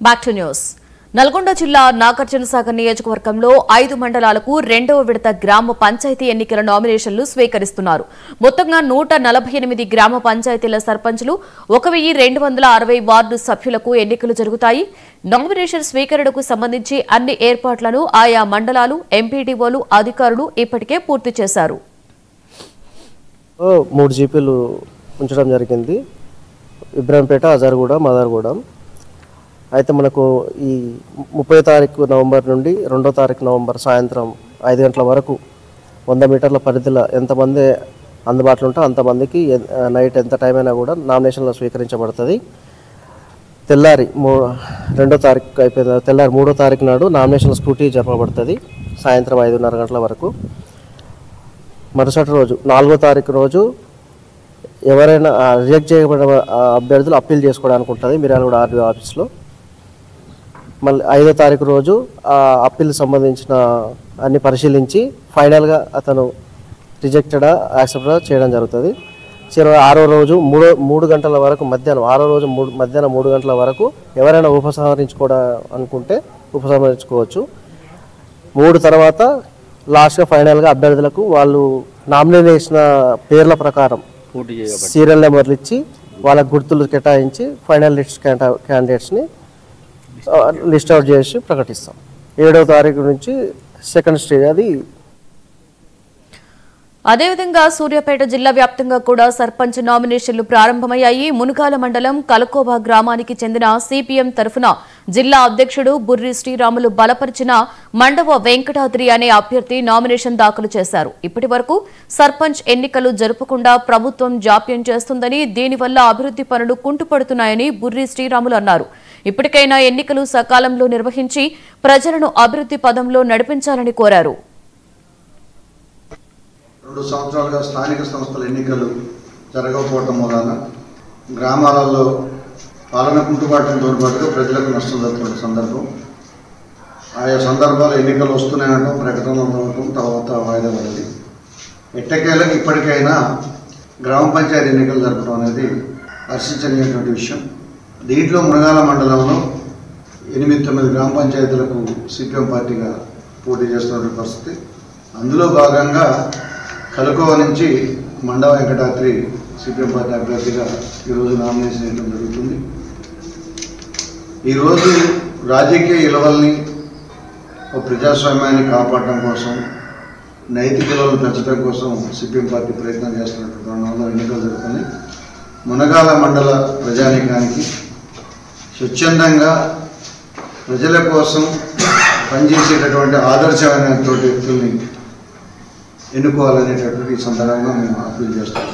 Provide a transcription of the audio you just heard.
Back to news. Nalgonda జిల్లా నాగార్జునసాగర్ నియోజకవర్గంలో 5 మండలాలకు రెండవ విడత గ్రామ పంచాయతీ ఎన్నికల నామినేషన్లు స్వీకరిస్తున్నారు. మొత్తంగా 148 గ్రామ పంచాయతీల సర్పంచులు 1260 వార్డు సభ్యులకు ఎన్నికలు జరుగుతాయి. నామినేషన్ స్వీకరణకు సంబంధించి అన్ని ఏర్పాట్లను ఆయా మండలాలు, ఎంపీడీఓలు, అధికారులు ఇప్పటికే పూర్తి చేశారు. 3 జీపీలు ఉంచడం జరిగింది. ఇబ్రాంపేట, అజార్గూడ, మదార్గూడెం. అయితే మనకు ఈ 30 తారీఖు నవంబర్ నుండి 2వ తారీఖు నవంబర్ సాయంత్రం 5 గంటల వరకు 100 మీటర్ల పరిధిలో ఎంతమంది అందుబాటులో ఉంటే అంతమందికి నైట్ ఎంత టైం అయినా కూడా నామినేషన్లో స్వీకరించబడుతుంది. తెల్లారి 2వ తారీఖు అయిపోయిన తెల్లారి 3వ తారీఖు నాడు నామినేషన్ స్క్రూటీ జరపబడుతుంది సాయంత్రం 5:30 గంటల వరకు. మరుసటి రోజు 4వ తారీఖు రోజు ఎవరైనా రిజెక్ట్ చేయబడిన అభ్యర్థులు అప్పీల్ చేసుకోవడానికి ఉంటుంది మిర్యాలగూడ ఆర్డీఓ ఆఫీస్లో. మళ్ళీ 5వ తారీఖు రోజు ఆ అప్పీల్ సంబంధించిన అన్ని పరిశీలించి ఫైనల్గా అతను రిజెక్టెడా యాక్సెప్టెడా చేయడం జరుగుతుంది. 6వ రోజు 3 గంటల వరకు మధ్యాహ్నం 6వ రోజు మధ్యాహ్నం 3 గంటల వరకు ఎవరైనా ఉపసంహరించుకోవడం అనుకుంటే ఉపసంహరించుకోవచ్చు. 3 తర్వాత లాస్ట్గా ఫైనల్గా అభ్యర్థులకు వాళ్ళు నామినేట్ చేసిన పేర్ల ప్రకారం సీరియల్ నెంబర్లు ఇచ్చి వాళ్ళకు గుర్తులు కేటాయించి ఫైనల్ లిస్ట్ క్యాండిడేట్స్ని లిస్ట్ అవుట్ చేసి ప్రకటిస్తాం. 7వ తారీఖు నుంచి సెకండ్ స్టేజ్ అది. అదేవిధంగా సూర్యాపేట జిల్లా వ్యాప్తంగా కూడా సర్పంచ్ నామినేషన్లు ప్రారంభమయ్యాయి. మునుగాల మండలం కలకోబా గ్రామానికి చెందిన సిపిఎం తరఫున జిల్లా అధ్యక్షుడు బుర్రి శ్రీరాములు బలపరిచిన మండవ వెంకటాద్రి అనే అభ్యర్థి నామినేషన్ దాఖలు చేశారు. ఇప్పటి వరకు సర్పంచ్ ఎన్నికలు జరపకుండా ప్రభుత్వం జాప్యం చేస్తుందని, దీనివల్ల అభివృద్ధి పనులు కుంటుపడుతున్నాయని బుర్రి శ్రీరాములు అన్నారు. ఇప్పటికైనా ఎన్నికలు సకాలంలో నిర్వహించి ప్రజలను అభివృద్ధి పదంలో నడిపించాలని కోరారు. 2 సంవత్సరాలుగా స్థానిక సంస్థల ఎన్నికలు జరగకపోవటం మూలాన గ్రామాలలో పాలన కుంటుబాటుతో పాటుగా ప్రజలకు నష్టం జరుగుతున్న సందర్భం. ఆయా సందర్భాలు ఎన్నికలు వస్తున్నాయనడం, ప్రకటనలు ఉండటం, తర్వాత వాయిదా పడింది. ఎట్టకేలకు ఇప్పటికైనా గ్రామ పంచాయతీ ఎన్నికలు జరపడం అనేది హర్షించనీయటువంటి విషయం. దీంట్లో మునగాల మండలంలో 8-9 గ్రామ పంచాయతీలకు సిపిఎం పార్టీగా పోటీ చేస్తున్న పరిస్థితి. అందులో భాగంగా కలకోవ నుంచి మండవ వెంకటాద్రి సిపిఎం పార్టీ అభ్యర్థిగా ఈరోజు నామినేషన్ చేయడం జరుగుతుంది. ఈరోజు రాజకీయ విలువల్ని, ప్రజాస్వామ్యాన్ని కాపాడటం కోసం, నైతిక విలువలను పెంచడం కోసం సిపిఎం పార్టీ ప్రయత్నం చేస్తున్నటువంటి తరుణంలో ఎన్నికలు జరుగుతుంది. మునగాల మండల ప్రజానీకానికి స్వచ్ఛందంగా ప్రజల కోసం పనిచేసేటటువంటి ఆదర్శమైనటువంటి వ్యక్తుల్ని ఎన్నుకోవాలనేటటువంటి ఈ సందర్భంగా మేము అప్పీల్ చేస్తాం.